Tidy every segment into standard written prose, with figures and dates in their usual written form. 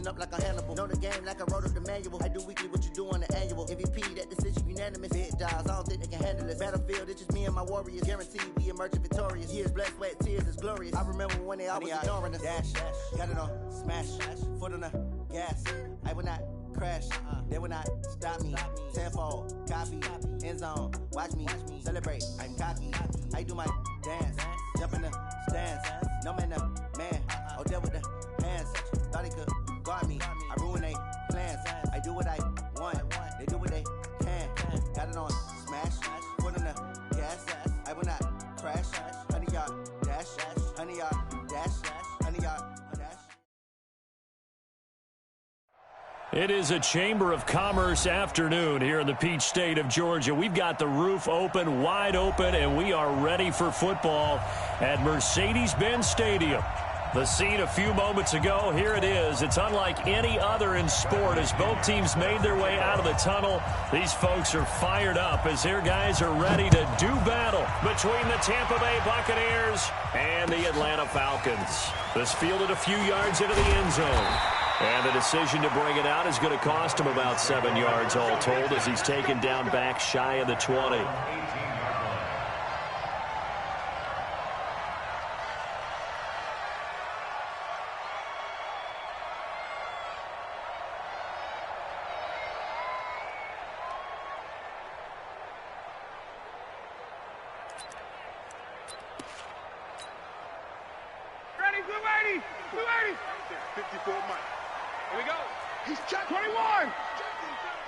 Switching up like a Hannibal. Know the game like I wrote up the manual. I do weekly what you do on the annual. MVP, that decision unanimous. Big dials, I don't think they can handle this. Battlefield, it's just me and my warriors. Guaranteed we emerge victorious. Years, blood, sweat, tears, is glorious. I remember when they always ignoring us. Dash, got it on, smash, foot on the gas. I will not crash, they will not stop me. Tenfold, copy, end zone, watch me celebrate. I'm cocky, I do my dance, jump in the stands. No man, man, oh there with the hands. Thought he could guard me, I ruin they plans. I do what I want, they do what they can. Got it on, smash, foot on the gas. I will not crash, 100-yard dash, 100-yard dash, 100-yard dash. It is a Chamber of Commerce afternoon here in the Peach State of Georgia. We've got the roof open, wide open, and we are ready for football at Mercedes-Benz Stadium. The scene a few moments ago, here it is. It's unlike any other in sport as both teams made their way out of the tunnel. These folks are fired up as their guys are ready to do battle between the Tampa Bay Buccaneers and the Atlanta Falcons. This fielded a few yards into the end zone. And the decision to bring it out is going to cost him about 7 yards all told as he's taken down back shy of the 20. Ready, blue 80, blue 80. 54 Mike. Here we go. He's checked. 21.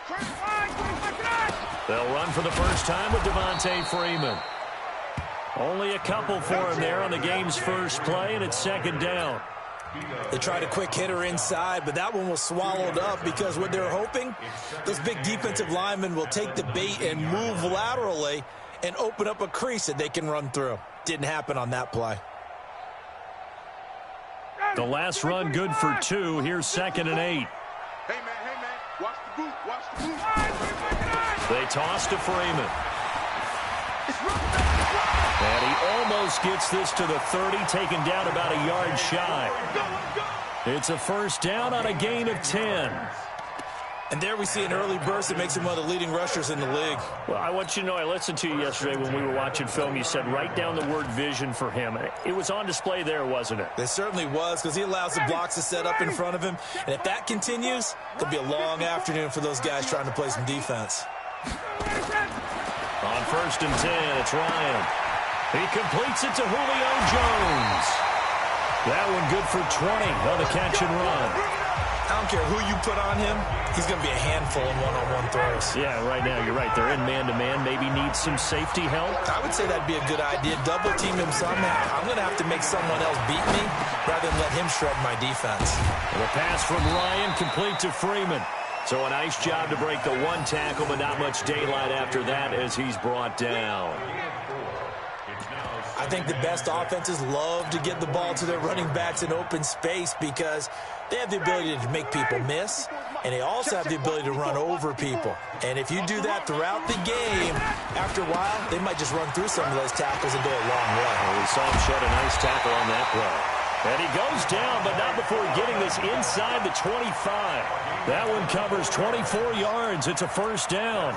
25. They'll run for the first time with Devontae Freeman. Only a couple for him there on the game's first play, and it's second down. They tried a quick hitter inside, but that one was swallowed up because what they're hoping, those big defensive linemen will take the bait and move laterally and open up a crease that they can run through. Didn't happen on that play. The last run good for 2. Here's 2nd and 8. Hey, man, watch the boot, watch the boot. They toss to Freeman. And he almost gets this to the 30, taken down about a yard shy. It's a first down on a gain of 10. And there we see an early burst that makes him one of the leading rushers in the league. Well, I want you to know, I listened to you yesterday when we were watching film. You said write down the word vision for him. It was on display there, wasn't it? It certainly was, because he allows the blocks to set up in front of him. And if that continues, it could be a long afternoon for those guys trying to play some defense. On 1st and 10, it's Ryan. He completes it to Julio Jones. That one good for 20 on the catch and run. I don't care who you put on him, he's going to be a handful in one-on-one throws. Yeah, right now, you're right. They're in man-to-man. Maybe needs some safety help. I would say that'd be a good idea. Double team him somehow. I'm going to have to make someone else beat me rather than let him shred my defense. And the pass from Ryan complete to Freeman. So a nice job to break the one tackle, but not much daylight after that as he's brought down. I think the best offenses love to get the ball to their running backs in open space because they have the ability to make people miss, and they also have the ability to run over people. And if you do that throughout the game, after a while, they might just run through some of those tackles and go a long way. Well, we saw him shed a nice tackle on that play. And he goes down, but not before getting this inside the 25. That one covers 24 yards. It's a first down.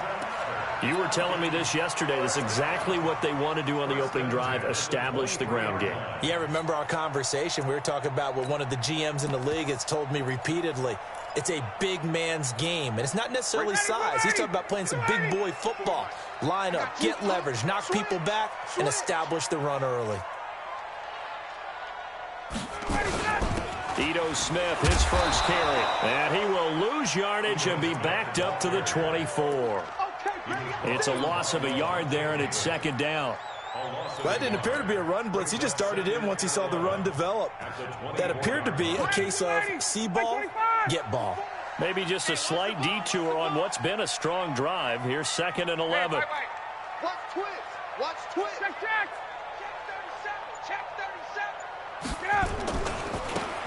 You were telling me this yesterday. This is exactly what they want to do on the opening drive, establish the ground game. Yeah, remember our conversation? We were talking about what one of the GMs in the league has told me repeatedly. It's a big man's game, and it's not necessarily size. He's talking about playing some big boy football. Line up, get leverage, knock people back, and establish the run early. Ito Smith, his first carry. And he will lose yardage and be backed up to the 24. It's a loss of a yard there, and it's second down. Well, that didn't appear to be a run blitz. He just darted in once he saw the run develop. That appeared to be a case of see ball, get ball. Maybe just a slight detour on what's been a strong drive. Here's 2nd and 11. Watch twist. Watch twist. Check. Check 37. Check 37. Get up.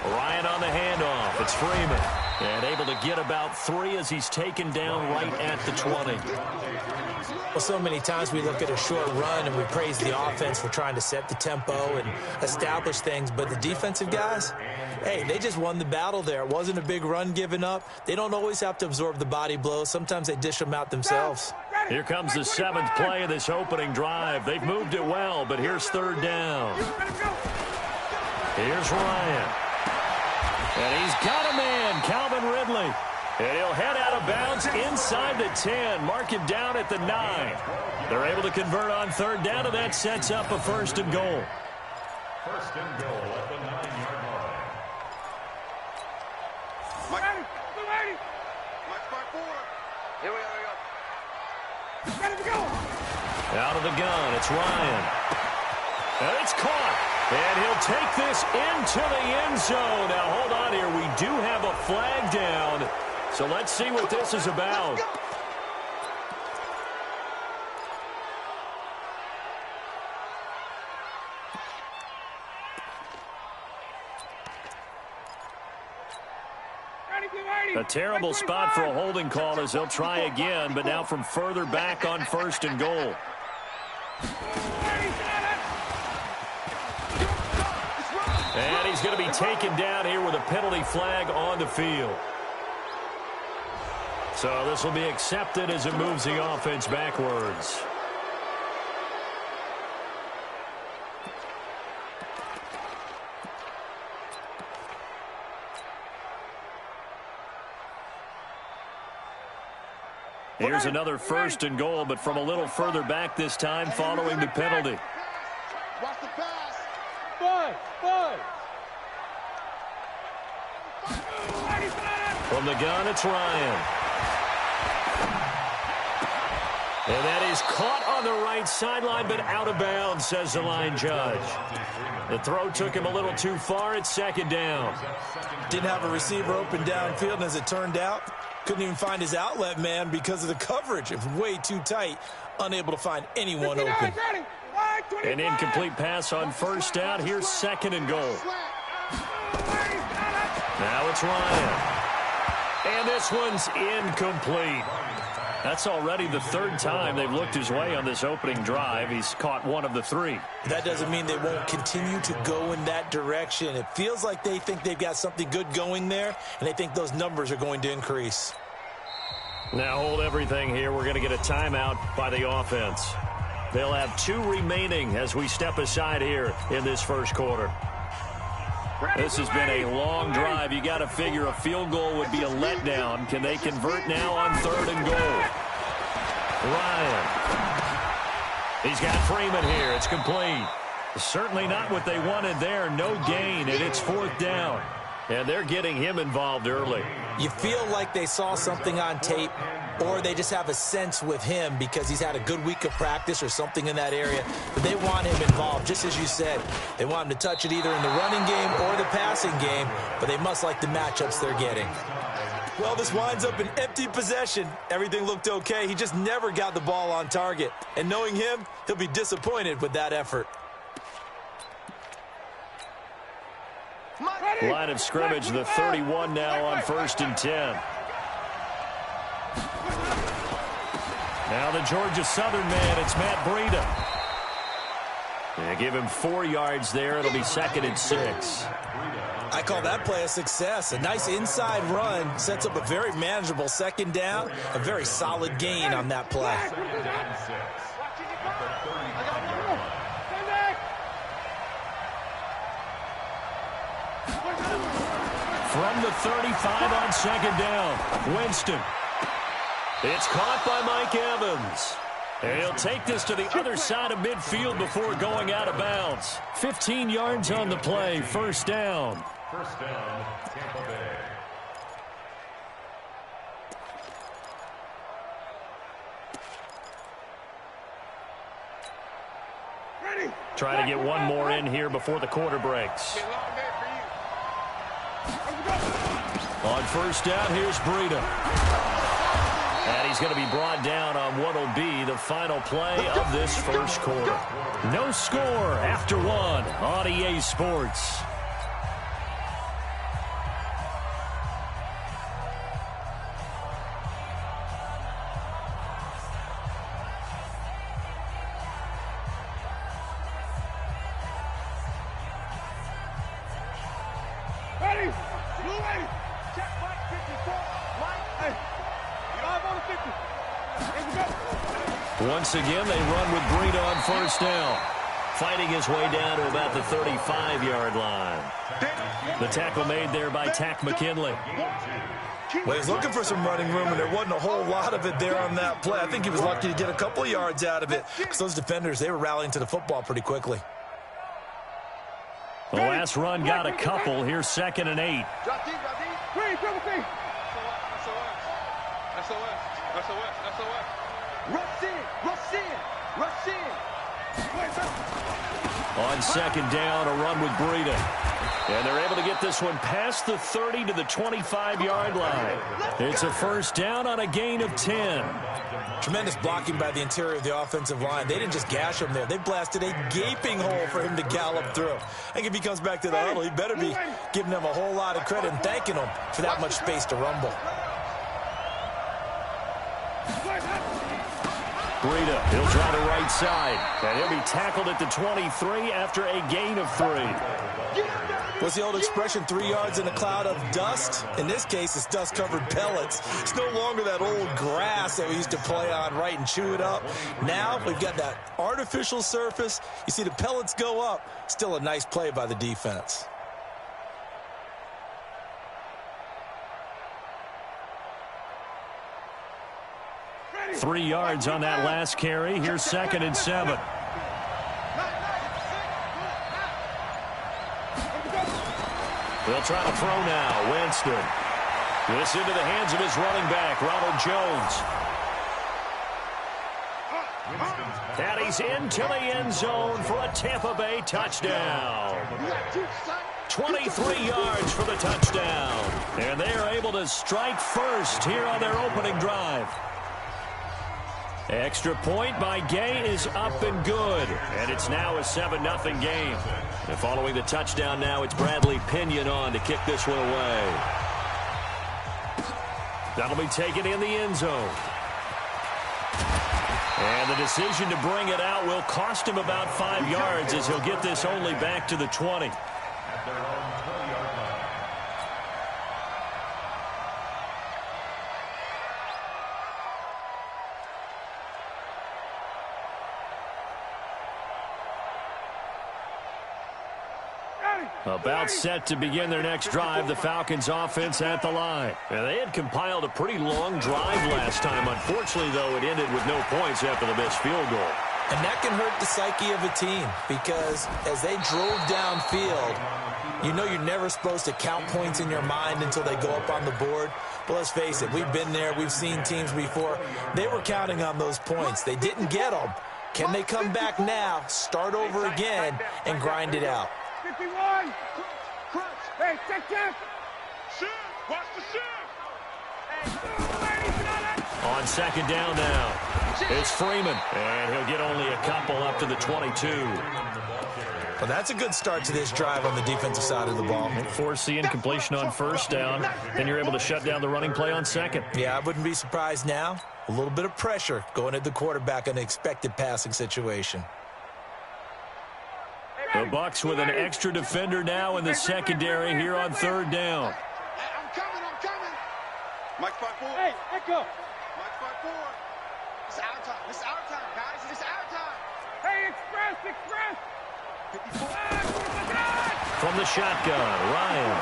Ryan on the handoff. It's Freeman. And able to get about 3 as he's taken down right at the 20. Well, so many times we look at a short run and we praise the offense for trying to set the tempo and establish things. But the defensive guys, hey, they just won the battle there. It wasn't a big run given up. They don't always have to absorb the body blows. Sometimes they dish them out themselves. Here comes the 7th play of this opening drive. They've moved it well, but here's 3rd down. Here's Ryan. And he's got a man, Calvin Ridley. And he'll head out of bounds inside the 10. Mark him down at the 9. They're able to convert on 3rd down, and that sets up a 1st and goal. 1st and goal at the 9-yard line. Mike, Mike, Mike, forward. Here we go. Out of the gun, it's Ryan. And it's caught. And he'll take this into the end zone. Now, hold on here. We do have a flag down. So let's see what this is about. A terrible spot for a holding call as they'll try again, but now from further back on 1st and goal. And he's going to be taken down here with a penalty flag on the field. So this will be accepted as it moves the offense backwards. Here's another 1st and goal, but from a little further back this time following the penalty. Watch the pass. From the gun, it's Ryan. And that is caught on the right sideline, but out of bounds, says the line judge. The throw took him a little too far. It's 2nd down. Didn't have a receiver open downfield, and as it turned out, couldn't even find his outlet man because of the coverage. It was way too tight, unable to find anyone open. An incomplete pass on 1st down. Here's 2nd and goal. Now it's Ryan. And this one's incomplete. That's already the 3rd time they've looked his way on this opening drive. He's caught 1 of the 3. That doesn't mean they won't continue to go in that direction. It feels like they think they've got something good going there, and they think those numbers are going to increase. Now hold everything here. We're going to get a timeout by the offense. They'll have 2 remaining as we step aside here in this 1st quarter. This has been a long drive. You got to figure a field goal would be a letdown. Can they convert now on 3rd and goal? Ryan. He's got Freeman here. It's complete. Certainly not what they wanted there. No gain, and it's 4th down. And they're getting him involved early. You feel like they saw something on tape, or they just have a sense with him because he's had a good week of practice or something in that area. But they want him involved, just as you said. They want him to touch it either in the running game or the passing game, but they must like the matchups they're getting. Well, this winds up an empty possession. Everything looked okay. He just never got the ball on target. And knowing him, he'll be disappointed with that effort. Line of scrimmage, the 31 now on 1st and 10. Now the Georgia Southern man, it's Matt Breida. They give him 4 yards there. It'll be 2nd and 6. I call that play a success. A nice inside run sets up a very manageable 2nd down. A very solid gain on that play. From the 35 on 2nd down, Winston. It's caught by Mike Evans. And he'll take this to the other side of midfield before going out of bounds. 15 yards on the play, 1st down. 1st down, Tampa Bay. Try to get one more in here before the quarter breaks. On 1st down, here's Breida. And he's going to be brought down on what will be the final play of this 1st quarter. No score after 1 on EA Sports. 280. Check, Mike, 54. Mike, hey. Live on the 50. Here we go. Once again, they run with Breida on first down. Fighting his way down to about the 35-yard line. The tackle made there by Tack McKinley. Well, he's looking for some running room, and there wasn't a whole lot of it there on that play. I think he was lucky to get a couple of yards out of it because those defenders, they were rallying to the football pretty quickly. The last run got a couple. Here's 2nd and 8. Drop deep, drop deep. Green, double team. SOS. Rush in, rush in, rush in. On 2nd down, a run with Breida. And they're able to get this one past the 30 to the 25-yard line. It's a first down on a gain of 10. Tremendous blocking by the interior of the offensive line. They didn't just gash him there. They blasted a gaping hole for him to gallop through. I think if he comes back to the huddle, he better be giving them a whole lot of credit and thanking them for that much space to rumble. Breida, he'll try the right side. And he'll be tackled at the 23 after a gain of 3. What's the old expression, 3 yards in a cloud of dust? In this case, it's dust-covered pellets. It's no longer that old grass that we used to play on, right, and chew it up. Now we've got that artificial surface. You see the pellets go up. Still a nice play by the defense. Three yards on that last carry. Here's 2nd and 7. They'll try to throw now. Winston. This into the hands of his running back, Ronald Jones. And he's into the end zone for a Tampa Bay touchdown. 23 yards for the touchdown. And they are able to strike first here on their opening drive. Extra point by Gay is up and good. And it's now a 7-0 game. And following the touchdown now, it's Bradley Pinion on to kick this one away. That'll be taken in the end zone. And the decision to bring it out will cost him about 5 yards as he'll get this only back to the 20. About set to begin their next drive, the Falcons offense at the line. And they had compiled a pretty long drive last time. Unfortunately, though, it ended with no points after the missed field goal. And that can hurt the psyche of a team because as they drove downfield, you know you're never supposed to count points in your mind until they go up on the board. But let's face it, we've been there. We've seen teams before. They were counting on those points. They didn't get them. Can they come back now, start over again, and grind it out? 51. Hey, check. Shoot. Watch the shoot. On 2nd down now, it's Freeman. And he'll get only a couple up to the 22. Well, that's a good start to this drive on the defensive side of the ball. And force the incompletion on first down. Then you're able to shut down the running play on 2nd. Yeah, I wouldn't be surprised now. A little bit of pressure going at the quarterback in an expected passing situation. The Bucs with an extra defender now in the secondary here on 3rd down. I'm coming. Mike 5-4. Hey, echo. Mike 5-4. It's our time, guys. It's our time. Hey, express. 54. From the shotgun, Ryan.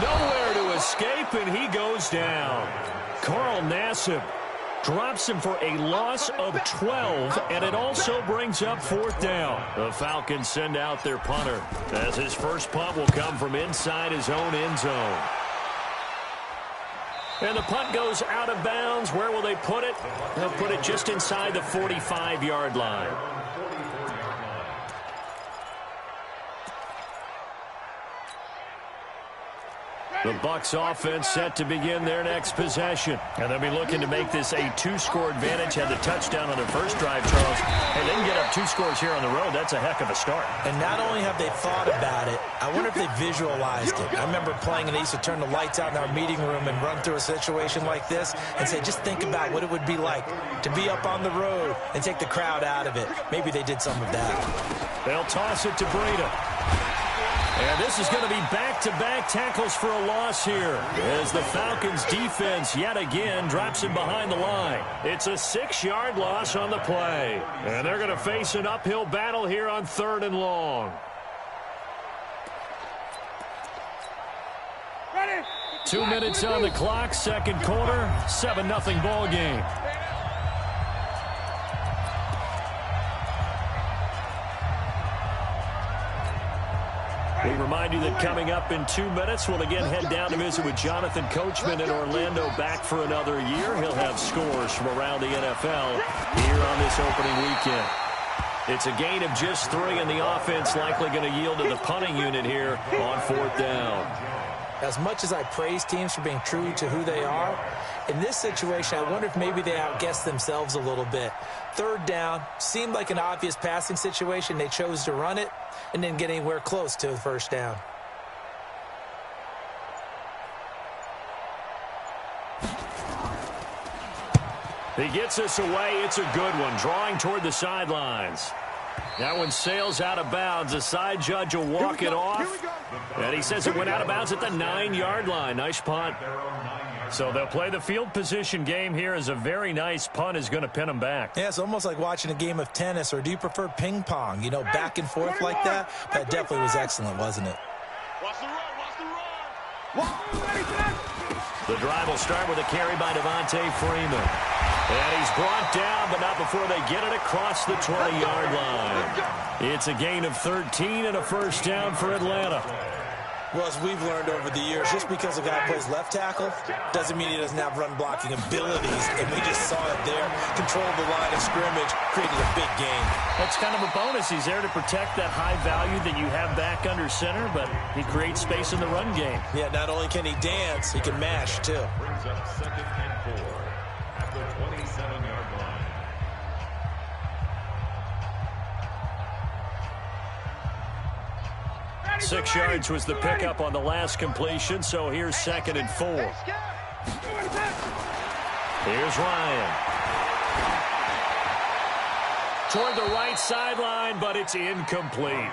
Nowhere to escape, and he goes down. Carl Nassib drops him for a loss of 12, and it also brings up 4th down. The Falcons send out their punter, as his first punt will come from inside his own end zone. And the punt goes out of bounds. Where will they put it? They'll put it just inside the 45-yard line. The Bucs offense set to begin their next possession. And they'll be looking to make this a 2-score advantage. Had the touchdown on their first drive, Charles. And they can get up 2 scores here on the road. That's a heck of a start. And not only have they thought about it, I wonder if they visualized it. I remember playing and they used to turn the lights out in our meeting room and run through a situation like this and say, just think about what it would be like to be up on the road and take the crowd out of it. Maybe they did some of that. They'll toss it to Breida. And this is going to be back-to-back tackles for a loss here as the Falcons defense yet again drops him behind the line. It's a 6-yard loss on the play. And they're going to face an uphill battle here on 3rd and long. Ready. 2 minutes on the clock, second quarter, 7-0 ball game. We remind you that coming up in 2 minutes, we'll again head down to visit with Jonathan Coachman in Orlando, back for another year. He'll have scores from around the NFL here on this opening weekend. It's a gain of just 3, and the offense likely going to yield to the punting unit here on 4th down. As much as I praise teams for being true to who they are, in this situation, I wonder if maybe they outguessed themselves a little bit. 3rd down seemed like an obvious passing situation. They chose to run it and didn't get anywhere close to the 1st down. He gets us away. It's a good one, drawing toward the sidelines. That one sails out of bounds. The side judge will walk it off. And he says it went out of bounds at the 9-yard line. Nice punt. So they'll play the field position game here as a very nice punt is going to pin them back. Yeah, it's almost like watching a game of tennis, or do you prefer ping pong? You know, back and forth like that? That definitely was excellent, wasn't it? Watch the run. The drive will start with a carry by Devontae Freeman. And he's brought down, but not before they get it across the 20-yard line. It's a gain of 13 and a 1st down for Atlanta. Well, as we've learned over the years, just because a guy plays left tackle doesn't mean he doesn't have run-blocking abilities. And we just saw it there. Controlled the line of scrimmage, created a big gain. That's kind of a bonus. He's there to protect that high value that you have back under center, but he creates space in the run game. Yeah, not only can he dance, he can mash, too. Brings up 2nd and 4 at the 27-yard line. 6 yards was the pickup on the last completion, so here's 2nd and 4. Here's Ryan. Toward the right sideline, but it's incomplete.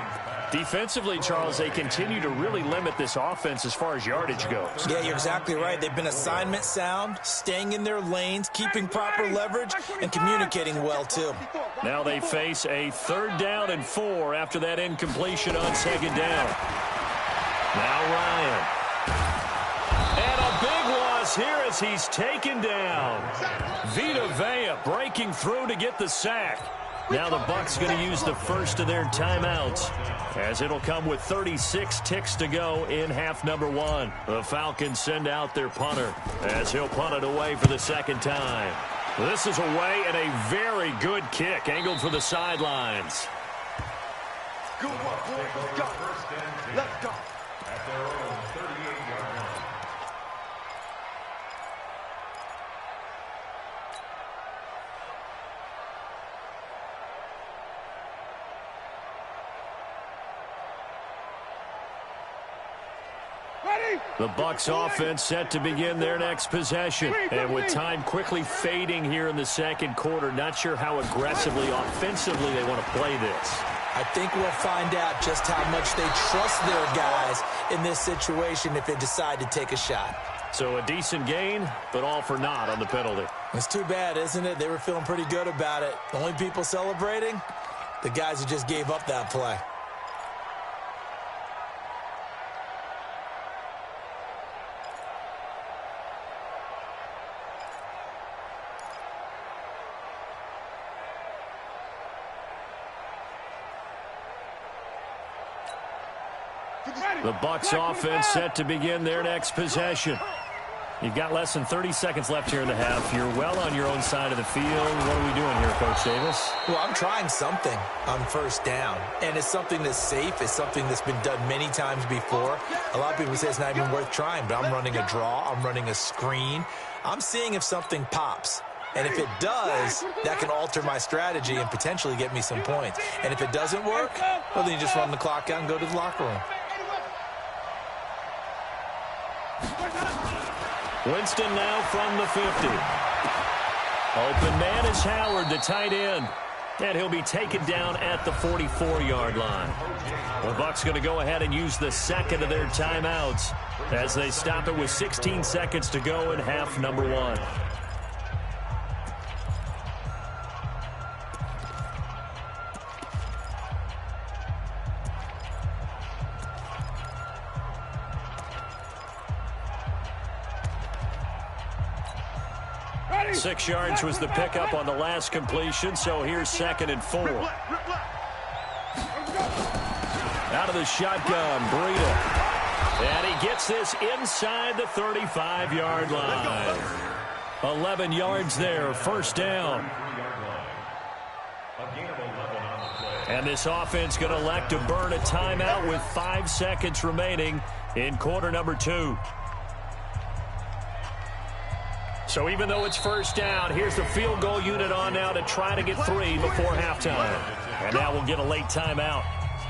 Defensively, Charles, they continue to really limit this offense as far as yardage goes. Yeah, you're exactly right. They've been assignment sound, staying in their lanes, keeping proper leverage, and communicating well, too. Now they face a 3rd down and 4 after that incompletion on 2nd down. Now Ryan. And a big loss here as he's taken down. Vita Vea breaking through to get the sack. Now the Bucs going to use the first of their timeouts, as it'll come with 36 ticks to go in half number 1. The Falcons send out their punter as he'll punt it away for the 2nd time. This is away and a very good kick, angled for the sidelines. Good one, boys. Go. Let's go. At their own 38-yard line. The Bucs offense set to begin their next possession. And with time quickly fading here in the 2nd quarter, not sure how aggressively, offensively they want to play this. I think we'll find out just how much they trust their guys in this situation if they decide to take a shot. So a decent gain, but all for naught on the penalty. It's too bad, isn't it? They were feeling pretty good about it. The only people celebrating, the guys who just gave up that play. The Bucs offense set to begin their next possession. You've got less than 30 seconds left here in the half. You're well on your own side of the field. What are we doing here, Coach Davis? Well, I'm trying something on 1st down. And it's something that's safe. It's something that's been done many times before. A lot of people say it's not even worth trying, but I'm running a draw. I'm running a screen. I'm seeing if something pops. And if it does, that can alter my strategy and potentially get me some points. And if it doesn't work, well, then you just run the clock out and go to the locker room. Winston now from the 50. Open man is Howard, the tight end. And he'll be taken down at the 44-yard line. The Bucs going to go ahead and use the second of their timeouts as they stop it with 16 seconds to go in half number 1. Ready? 6 yards was the pickup on the last completion, so here's 2nd and 4. Out of the shotgun, Breida. And he gets this inside the 35-yard line. 11 yards there, first down. And this offense going to elect to burn a timeout with 5 seconds remaining in quarter number 2. So even though it's first down, here's the field goal unit on now to try to get 3 before halftime. And now we'll get a late timeout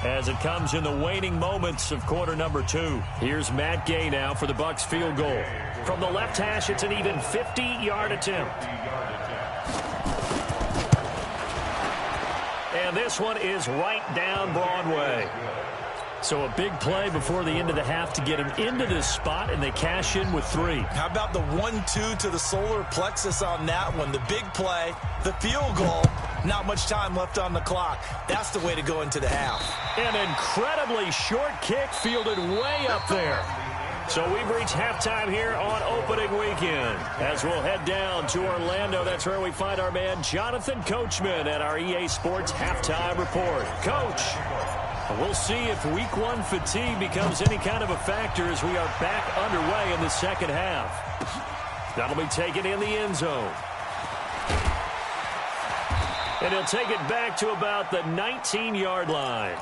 as it comes in the waning moments of quarter number 2. Here's Matt Gay now for the Bucs field goal. From the left hash, it's an even 50-yard attempt. And this one is right down Broadway. So a big play before the end of the half to get him into this spot, and they cash in with 3. How about the 1-2 to the solar plexus on that one? The big play, the field goal, not much time left on the clock. That's the way to go into the half. An incredibly short kick fielded way up there. So we've reached halftime here on opening weekend. As we'll head down to Orlando, that's where we find our man Jonathan Coachman at our EA Sports Halftime Report. Coach, we'll see if week 1 fatigue becomes any kind of a factor as we are back underway in the second half. That'll be taken in the end zone. And he'll take it back to about the 19-yard line.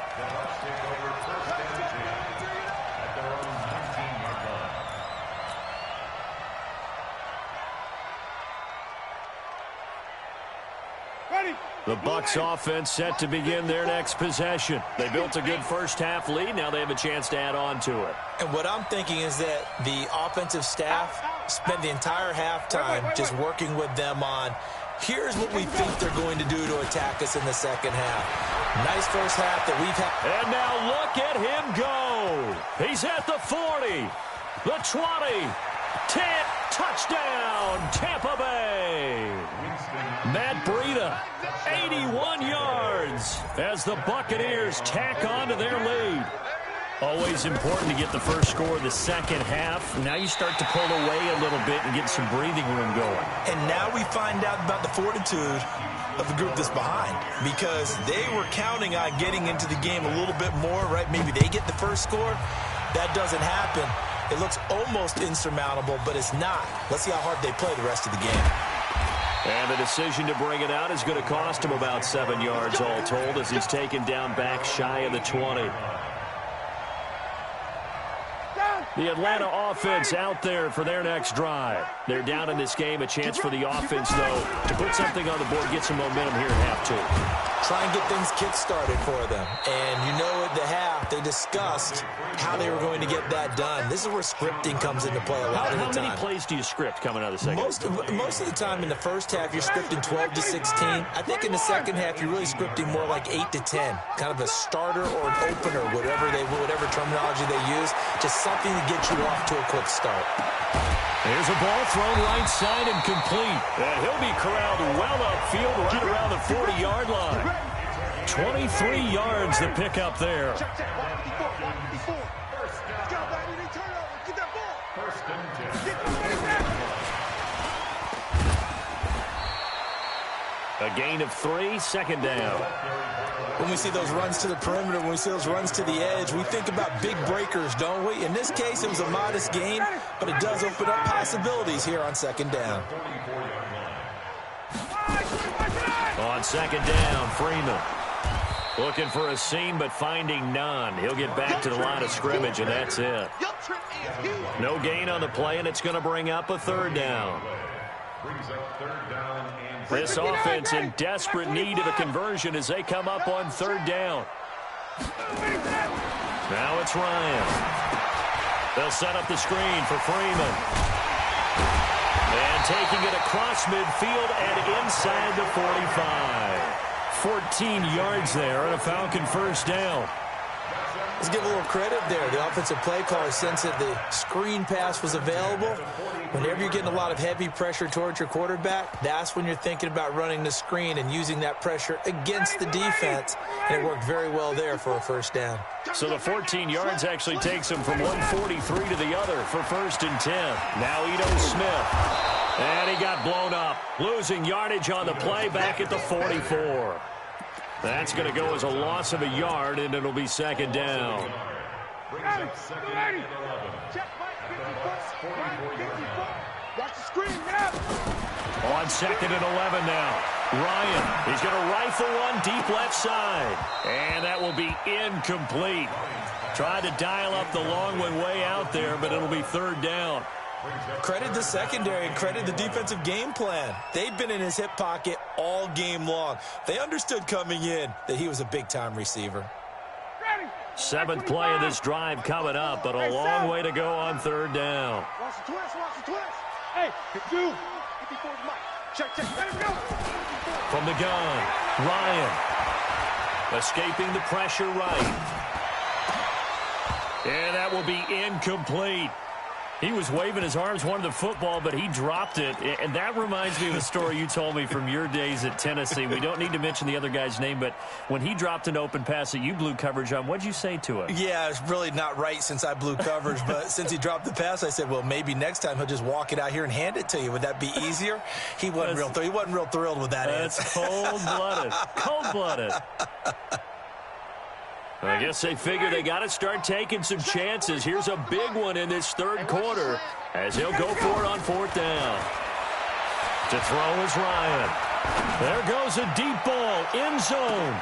The Bucs offense set to begin their next possession. They built a good first half lead. Now they have a chance to add on to it. And what I'm thinking is that the offensive staff spent the entire halftime just working with them on, here's what we think they're going to do to attack us in the second half. Nice first half that we've had. And now look at him go. He's at the 40, the 20, 10, touchdown, Tampa Bay. Matt Breida, 81 yards as the Buccaneers tack on to their lead. Always important to get the first score of the second half. Now you start to pull away a little bit and get some breathing room going. And now we find out about the fortitude of the group that's behind, because they were counting on getting into the game a little bit more, right? Maybe they get the first score. That doesn't happen. It looks almost insurmountable, but it's not. Let's see how hard they play the rest of the game. And the decision to bring it out is going to cost him about 7 yards all told as he's taken down back shy of the 20. The Atlanta offense out there for their next drive. They're down in this game. A chance for the offense, though, to put something on the board, get some momentum here at half 2. Try and get things kick-started for them. And you know at the half, they discussed how they were going to get that done. This is where scripting comes into play a lot of the time. How many plays do you script coming out of the second? Most of the time in the first half, you're scripting 12 to 16. I think in the second half, you're really scripting more like 8 to 10. Kind of a starter or an opener, whatever terminology they use. Just something to get you off to a quick start. Here's a ball thrown right side and complete. And he'll be corralled well upfield right around the 40-yard line. 23 yards the pickup there. A gain of 3, second down. When we see those runs to the perimeter, when we see those runs to the edge, we think about big breakers, don't we? In this case, it was a modest gain, but it does open up possibilities here on second down. On second down, Freeman. Looking for a seam, but finding none. He'll get back to the line of scrimmage, and that's it. No gain on the play, and it's going to bring up a third down. This offense in desperate need of a conversion as they come up on third down. Now it's Ryan. They'll set up the screen for Freeman. And taking it across midfield and inside the 45. 14 yards there and a Falcon first down. Let's give a little credit there. The offensive play caller sensed that the screen pass was available. Whenever you're getting a lot of heavy pressure towards your quarterback, that's when you're thinking about running the screen and using that pressure against the defense. And it worked very well there for a first down. So the 14 yards actually takes him from 143 to the other for 1st and 10. Now Ito Smith. And he got blown up. Losing yardage on the play back at the 44. That's going to go as a loss of a yard, and it'll be 2nd down. Watch the screen, get up. On 2nd and 11 now. Ryan, he's going to rifle one deep left side. And that will be incomplete. Tried to dial up the long one way out there, but it'll be 3rd down. Credit the secondary and credit the defensive game plan. They've been in his hip pocket all game long. They understood coming in that he was a big-time receiver. 7th play of this drive coming up, but a long way to go on 3rd down. Watch the twist, watch the twist. Hey, dude. Check, let him go. From the gun, Ryan. Escaping the pressure right. And that will be incomplete. He was waving his arms, wanted the football, but he dropped it. And that reminds me of a story you told me from your days at Tennessee. We don't need to mention the other guy's name, but when he dropped an open pass that you blew coverage on, what'd you say to him? Yeah, it's really not right since I blew coverage, but since he dropped the pass, I said, well, maybe next time he'll just walk it out here and hand it to you. Would that be easier? He wasn't real thrilled with that answer. That's cold-blooded. Cold-blooded. I guess they figure they got to start taking some chances. Here's a big one in this 3rd quarter as he'll go for it on 4th down. To throw is Ryan. There goes a deep ball, end zone.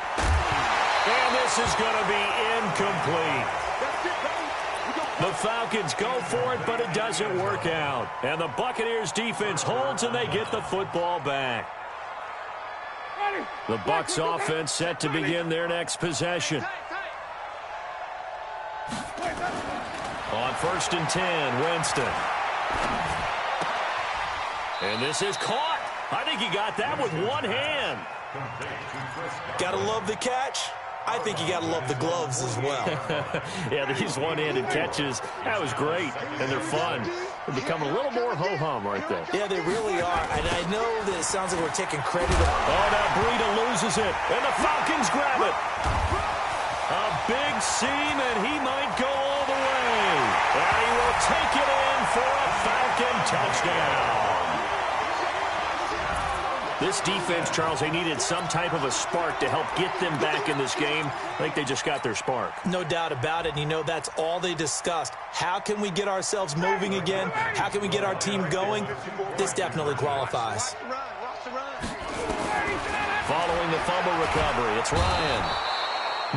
And this is going to be incomplete. The Falcons go for it, but it doesn't work out. And the Buccaneers defense holds, and they get the football back. The Bucs offense set to begin their next possession. On 1st and 10, Winston. And this is caught. I think he got that with one hand. Gotta love the catch. I think you gotta love the gloves as well. Yeah, these one-handed catches, that was great, and they're fun. They're becoming a little more ho-hum right there. Yeah, they really are, and I know that it sounds like we're taking credit. Oh, now Breida loses it, and the Falcons grab it. A big seam, and he might go all the way. And he will take it in for a Falcon touchdown. This defense, Charles, they needed some type of a spark to help get them back in this game. I think they just got their spark. No doubt about it. And you know, that's all they discussed. How can we get ourselves moving again? How can we get our team going? This definitely qualifies. Following the fumble recovery, it's Ryan.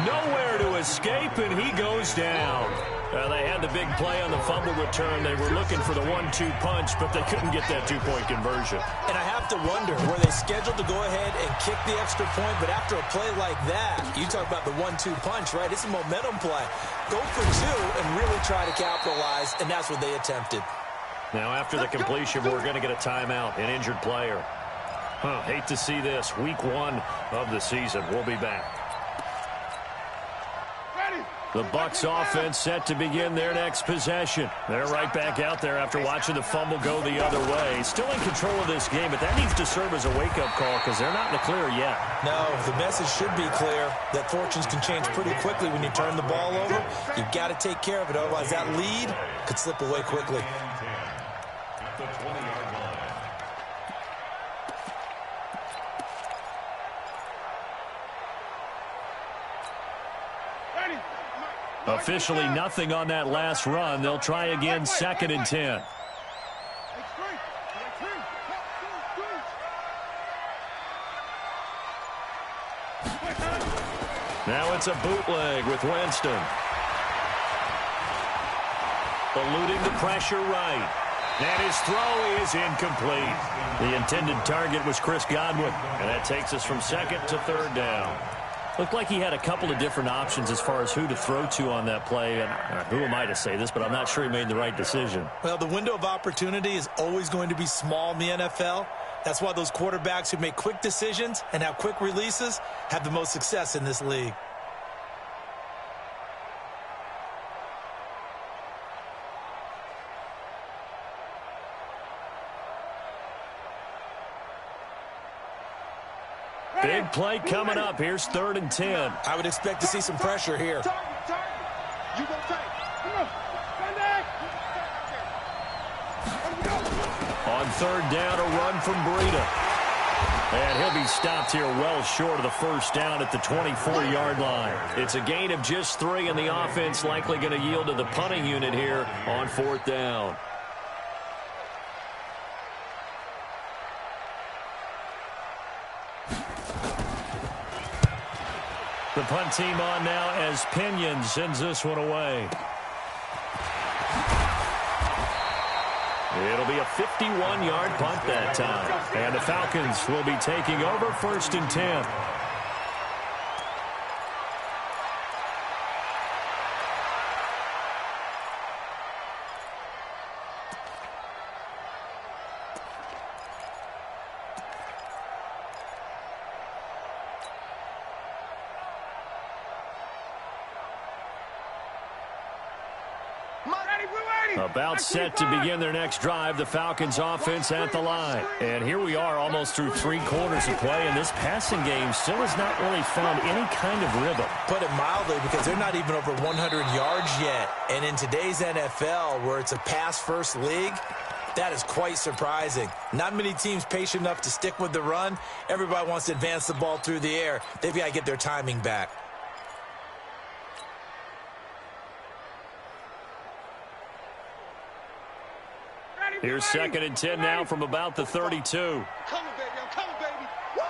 Nowhere to escape, and he goes down. They had the big play on the fumble return. They were looking for the 1-2 punch, but they couldn't get that two-point conversion. And I have to wonder, were they scheduled to go ahead and kick the extra point? But after a play like that, you talk about the 1-2 punch, right? It's a momentum play. Go for 2 and really try to capitalize, and that's what they attempted. Now, after the completion, we're going to get a timeout, an injured player. Hate to see this. Week 1 of the season. We'll be back. The Bucs offense set to begin their next possession. They're right back out there after watching the fumble go the other way. Still in control of this game, but that needs to serve as a wake-up call because they're not in the clear yet. No, the message should be clear that fortunes can change pretty quickly when you turn the ball over. You've got to take care of it, otherwise that lead could slip away quickly. Officially nothing on that last run. They'll try again, 2nd and 10. Now it's a bootleg with Winston. Eluding the pressure right. And his throw is incomplete. The intended target was Chris Godwin. And that takes us from 2nd to 3rd down. Looked like he had a couple of different options as far as who to throw to on that play. And who am I to say this, but I'm not sure he made the right decision. Well, the window of opportunity is always going to be small in the NFL. That's why those quarterbacks who make quick decisions and have quick releases have the most success in this league. Big play coming up. Here's 3rd and 10. I would expect to see some pressure here. You go tight. Come on. On 3rd down, a run from Breida. And he'll be stopped here well short of the first down at the 24-yard line. It's a gain of just 3, and the offense likely going to yield to the punting unit here on 4th down. The punt team on now as Pinion sends this one away. It'll be a 51-yard punt that time. And the Falcons will be taking over 1st and 10. About set to begin their next drive, the Falcons offense at the line. And here we are almost through 3 quarters of play, and this passing game still has not really found any kind of rhythm. Put it mildly, because they're not even over 100 yards yet. And in today's NFL, where it's a pass-first league, that is quite surprising. Not many teams patient enough to stick with the run. Everybody wants to advance the ball through the air. They've got to get their timing back. Here's 2nd and 10 now from about the 32. I'm coming, baby. I'm coming, baby. Woo!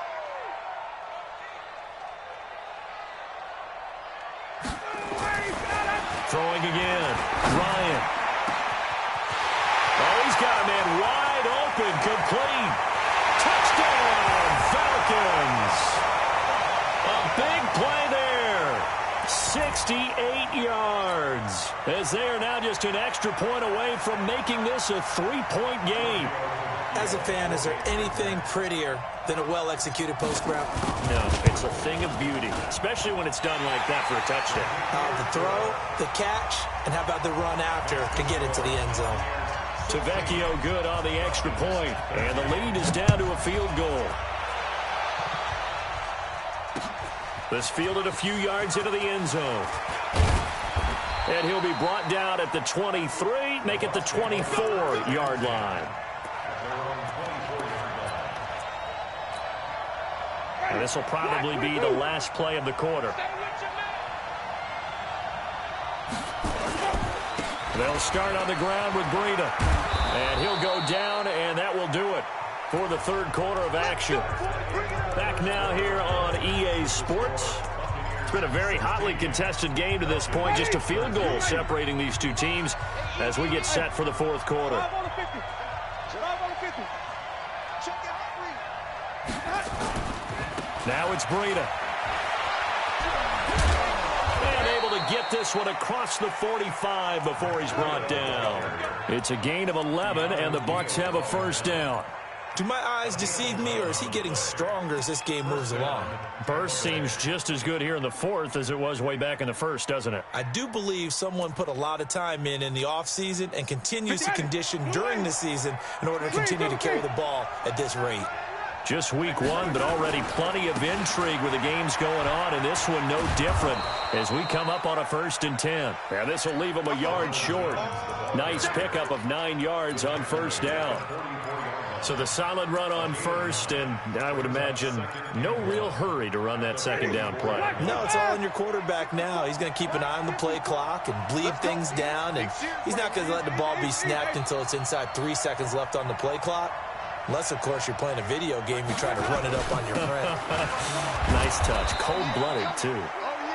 Throwing again. Ryan. Oh, he's got a man wide open. Complete. Touchdown, Falcons. A big play there. 68 yards. As they are now just an extra point away from making this a 3-point game. As a fan, is there anything prettier than a well-executed post route? No, it's a thing of beauty, especially when it's done like that for a touchdown. The throw, the catch, and how about the run after to get it to the end zone? Tavecchio good on the extra point, and the lead is down to a field goal. This fielded a few yards into the end zone. And he'll be brought down at the 23, make it the 24-yard line. And this will probably be the last play of the quarter. They'll start on the ground with Breida. And he'll go down, and that will do it for the 3rd quarter of action. Back now here on EA Sports. It's been a very hotly contested game to this point. Just a field goal separating these two teams as we get set for the 4th quarter. Now it's Breida. And able to get this one across the 45 before he's brought down. It's a gain of 11, and the Bucs have a 1st down. Do my eyes deceive me, or is he getting stronger as this game moves along? Burst seems just as good here in the 4th as it was way back in the 1st, doesn't it? I do believe someone put a lot of time in the offseason and continues to condition during the season in order to continue to carry the ball at this rate. Just week 1, but already plenty of intrigue with the games going on, and this one no different as we come up on a 1st and 10. Now this will leave them a yard short. Nice pickup of 9 yards on 1st down. So the solid run on 1st, and I would imagine no real hurry to run that 2nd down play. No, it's all on your quarterback now. He's going to keep an eye on the play clock and bleed things down, and he's not going to let the ball be snapped until it's inside 3 seconds left on the play clock. Unless, of course, you're playing a video game, you try to run it up on your friend. Nice touch. Cold-blooded, too.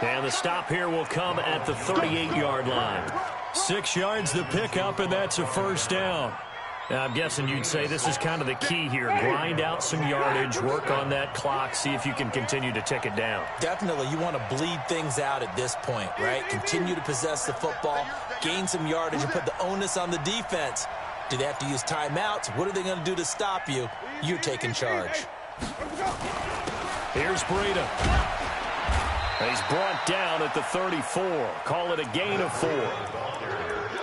And the stop here will come at the 38-yard line. 6 yards the pickup, and that's a 1st down. Now, I'm guessing you'd say this is kind of the key here. Grind out some yardage, work on that clock, see if you can continue to tick it down. Definitely. You want to bleed things out at this point, right? Continue to possess the football, gain some yardage, and put the onus on the defense Do they have to use timeouts? What are they going to do to stop you? You're taking charge. Here's Breida. He's brought down at the 34. Call it a gain of 4.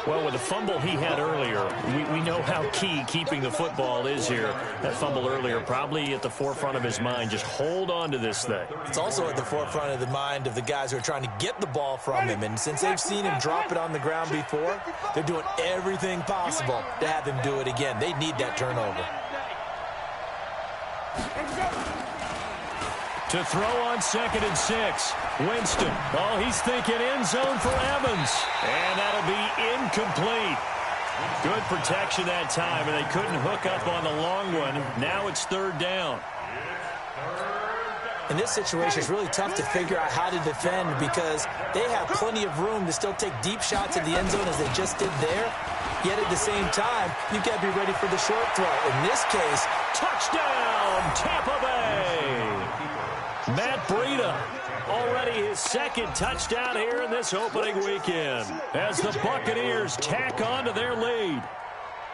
Well, with the fumble he had earlier, we know how key keeping the football is here. That fumble earlier probably at the forefront of his mind. Just hold on to this thing. It's also at the forefront of the mind of the guys who are trying to get the ball from him. And since they've seen him drop it on the ground before, they're doing everything possible to have him do it again. They need that turnover. To throw on 2nd and 6. Winston. Oh, he's thinking end zone for Evans. And that'll be incomplete. Good protection that time, and they couldn't hook up on the long one. Now it's 3rd down. In this situation, it's really tough to figure out how to defend because they have plenty of room to still take deep shots at the end zone as they just did there. Yet at the same time, you've got to be ready for the short throw. In this case, touchdown, Tampa Bay! Matt Breida, already his 2nd touchdown here in this opening weekend as the Buccaneers tack on to their lead.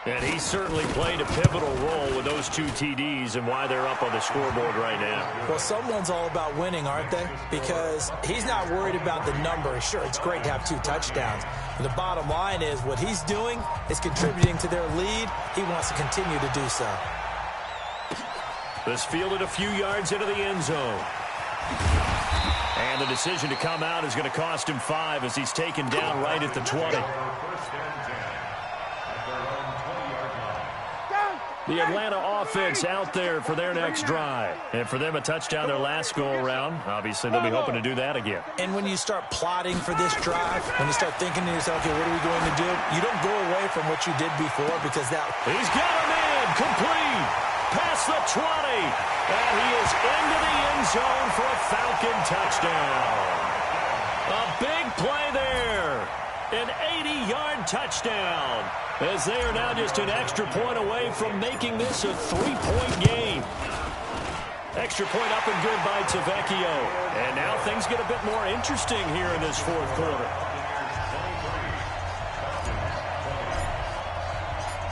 And he certainly played a pivotal role with those 2 TDs and why they're up on the scoreboard right now. Well, someone's all about winning, aren't they? Because he's not worried about the number. Sure, it's great to have 2 touchdowns. But the bottom line is what he's doing is contributing to their lead. He wants to continue to do so. This fielded a few yards into the end zone. And the decision to come out is going to cost him 5 as he's taken down right at the 20. The Atlanta offense out there for their next drive. And for them, a touchdown their last go-around. Obviously, they'll be hoping to do that again. And when you start plotting for this drive, when you start thinking to yourself, okay, what are we going to do? You don't go away from what you did before because that... He's got him in, complete. Past the 20, and he is into the end zone for a Falcon touchdown. A big play there, an 80-yard touchdown, as they are now just an extra point away from making this a 3-point game. Extra point up and good by Tavecchio, and now things get a bit more interesting here in this 4th quarter.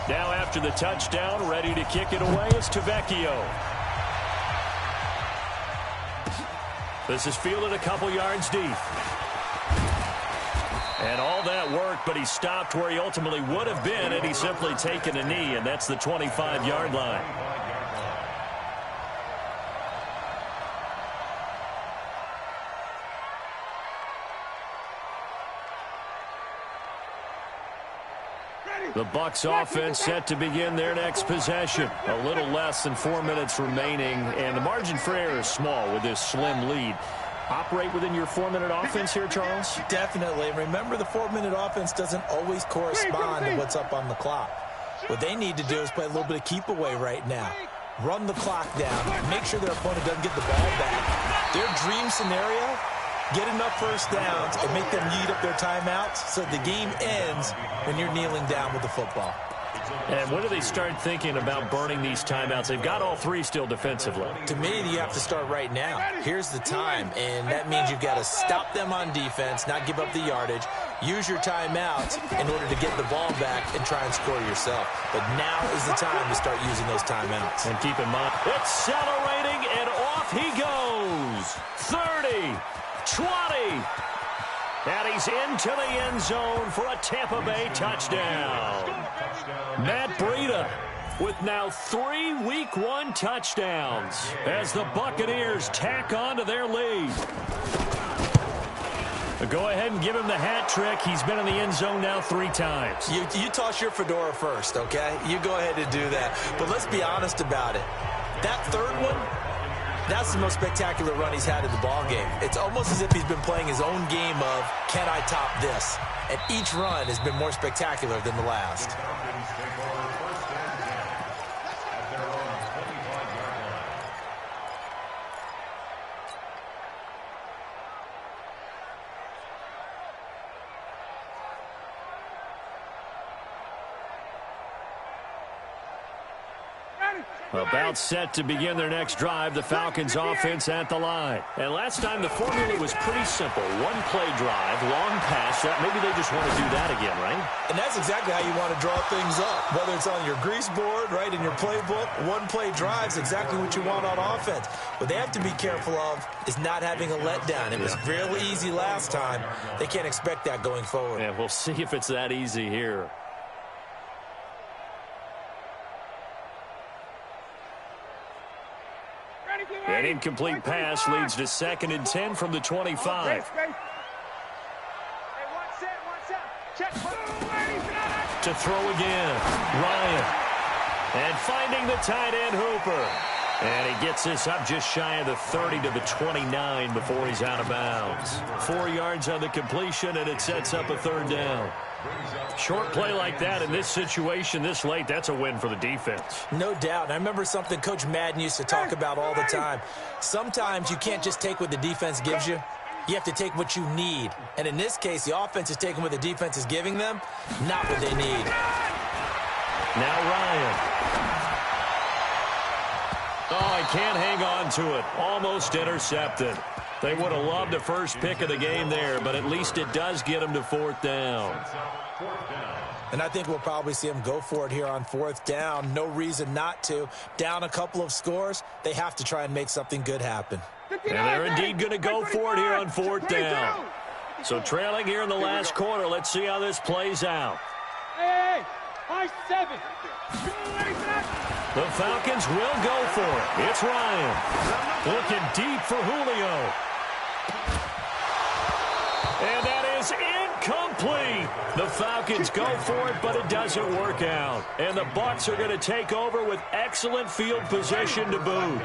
Now after the touchdown, ready to kick it away is Tavecchio. This is fielded a couple yards deep. And all that worked, but he stopped where he ultimately would have been had he simply taken a knee, and that's the 25-yard line. The Bucs offense set to begin their next possession. A little less than 4 minutes remaining, and the margin for error is small with this slim lead. Operate within your 4-minute offense here, Charles? Definitely. Remember, the 4-minute offense doesn't always correspond to what's up on the clock. What they need to do is play a little bit of keep away right now. Run the clock down. Make sure their opponent doesn't get the ball back. Their dream scenario, get enough first downs and make them eat up their timeouts so the game ends when you're kneeling down with the football. And when do they start thinking about burning these timeouts? They've got all 3 still defensively. To me, you have to start right now. Here's the time, and that means you've got to stop them on defense, not give up the yardage, use your timeouts in order to get the ball back and try and score yourself. But now is the time to start using those timeouts. And keep in mind, accelerating, and off he goes. 30, 20. And he's into the end zone for a Tampa Bay touchdown. Matt Breida with now 3 Week 1 touchdowns as the Buccaneers tack on to their lead. Go ahead and give him the hat trick. He's been in the end zone now 3 times. You toss your fedora first, okay? You go ahead and do that. But let's be honest about it. That 3rd one, that's the most spectacular run he's had in the ballgame. It's almost as if he's been playing his own game of, can I top this? And each run has been more spectacular than the last. About set to begin their next drive, the Falcons offense at the line. And last time the formula was pretty simple. One play drive, long pass. Maybe they just want to do that again, right? And that's exactly how you want to draw things up. Whether it's on your grease board, right, in your playbook, one play drive is exactly what you want on offense. What they have to be careful of is not having a letdown. It was real easy last time. They can't expect that going forward. Yeah, we'll see if it's that easy here. An incomplete pass leads to 2nd and 10 from the 25. To throw again, Ryan. And finding the tight end, Hooper. And he gets this up just shy of the 30 to the 29 before he's out of bounds. 4 yards on the completion, and it sets up a 3rd down. Short play like that in this situation this late, that's a win for the defense. No doubt. And I remember something Coach Madden used to talk about all the time. Sometimes you can't just take what the defense gives you. You have to take what you need. And in this case, the offense is taking what the defense is giving them, not what they need. Now Ryan. Oh, I can't hang on to it. Almost intercepted. They would have loved the first pick of the game there, but at least it does get them to 4th down. And I think we'll probably see them go for it here on 4th down. No reason not to. Down a couple of scores, they have to try and make something good happen. And they're indeed going to go for it here on 4th down. So trailing here in the last quarter, let's see how this plays out. Hey, high 7. The Falcons will go for it. It's Ryan. Looking deep for Julio. And that is incomplete. The Falcons go for it, but it doesn't work out. And the Bucs are going to take over with excellent field position to boot.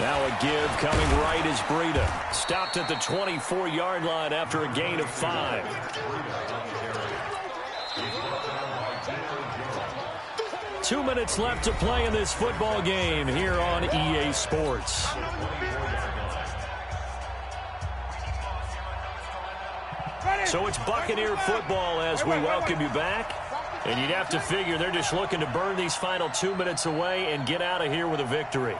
Now a give coming right is Breida. Stopped at the 24-yard line after a gain of 5. 2 minutes left to play in this football game here on EA Sports. So it's Buccaneer football as we welcome you back. And you'd have to figure they're just looking to burn these final 2 minutes away and get out of here with a victory.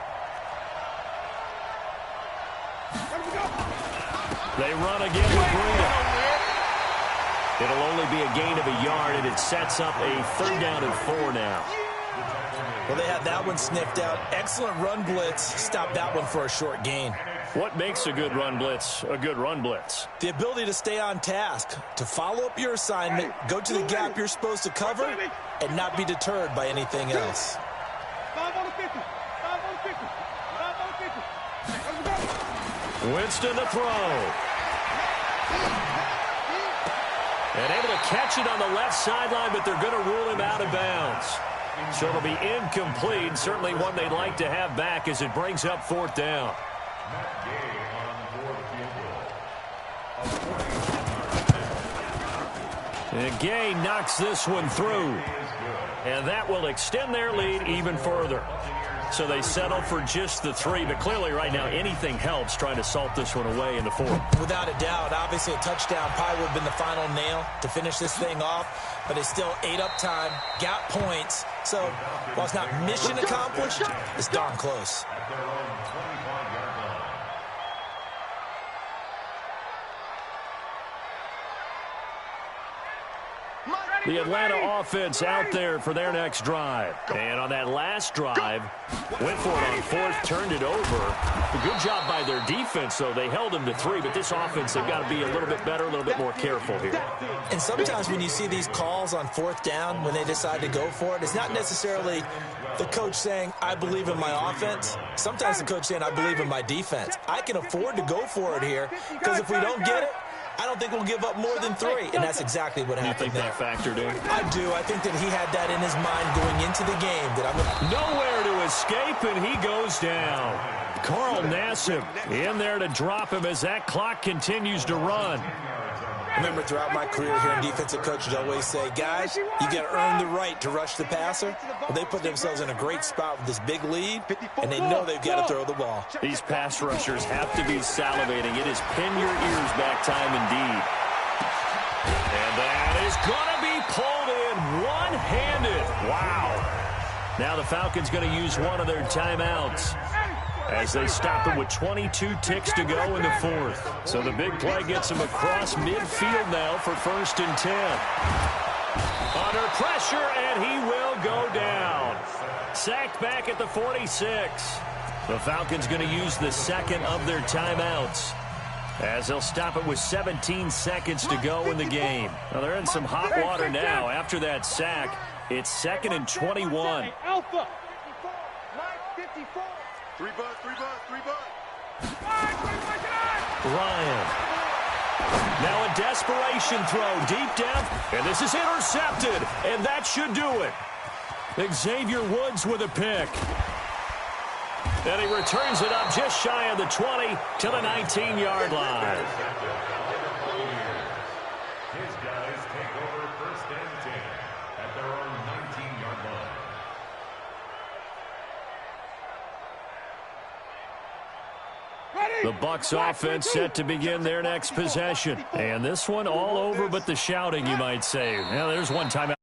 They run again with Breida. It'll only be a gain of a yard, and it sets up a 3rd down and 4 now. Well, they had that one sniffed out. Excellent run blitz. Stopped that one for a short gain. What makes a good run blitz a good run blitz? The ability to stay on task, to follow up your assignment, go to the gap you're supposed to cover, and not be deterred by anything else. 5 on the 50. 5 on the 50. 5 on the 50. Winston to throw. And able to catch it on the left sideline, but they're going to rule him out of bounds. So it'll be incomplete. Certainly one they'd like to have back as it brings up 4th down. And Gay knocks this one through. And that will extend their lead even further. So they settle for just the 3, but clearly right now anything helps trying to salt this one away in the 4th. Without a doubt, obviously a touchdown probably would have been the final nail to finish this thing off, but it's still ate up time, got points. So while it's not mission accomplished, it's darn close. The Atlanta offense out there for their next drive. And on that last drive, went for it on 4th, turned it over. A good job by their defense, though. They held them to 3, but this offense, they've got to be a little bit better, a little bit more careful here. And sometimes when you see these calls on 4th down, when they decide to go for it, it's not necessarily the coach saying, I believe in my offense. Sometimes the coach saying, I believe in my defense. I can afford to go for it here, because if we don't get it, I don't think we'll give up more than 3, and that's exactly what happened there. You think that factored in? I do. I think that he had that in his mind going into the game. That Nowhere to escape, and he goes down. Carl Nassib in there to drop him as that clock continues to run. Remember, throughout my career here in defensive coach, I'd always say, guys, you got to earn the right to rush the passer. Well, they put themselves in a great spot with this big lead, and they know they've got to throw the ball. These pass rushers have to be salivating. It is pin your ears back time indeed. And that is going to be pulled in one-handed. Wow. Now the Falcons going to use one of their timeouts as they stop it with 22 ticks to go in the fourth. So the big play gets them across midfield now for 1st and 10. Under pressure, and he will go down. Sacked back at the 46. The Falcons going to use the second of their timeouts as they'll stop it with 17 seconds to go in the game. Now they're in some hot water now after that sack. It's 2nd and 21. Hey, Alpha. 54. 3 bud. Ryan. Now a desperation throw deep down, and this is intercepted, and that should do it. Xavier Woods with a pick. And he returns it up just shy of the 20 to the 19-yard line. His guys take over 1st and 10 at their own 19-yard line. The Bucs offense set to begin their next possession. And this one all over but the shouting, you might say. Now, there's one timeout.